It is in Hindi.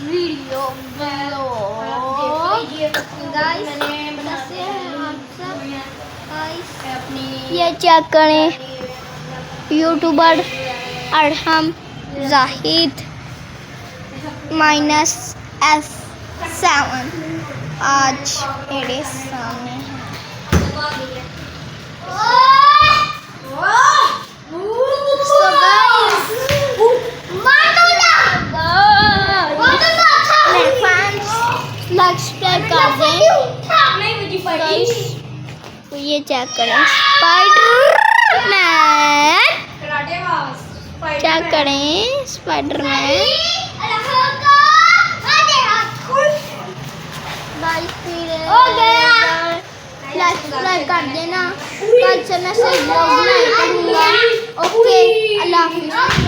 वीडियो गाइस, कैसे हैं आप सब गाइस? ये चेक करें, यूट्यूबर अरहम जाहिद -F7 आज मेरे सामने है। So guys, मेरे fans सब्सक्राइब कर दें guys। तो ये चेक करें, स्पाइडरमैन चेक करें, स्पाइडरमैन गाइस। फिर सब्सक्राइब कर देना। कल से मैं सही ब्लॉग बनाया करूँगा। ओके, अल्लाह हाफिज़।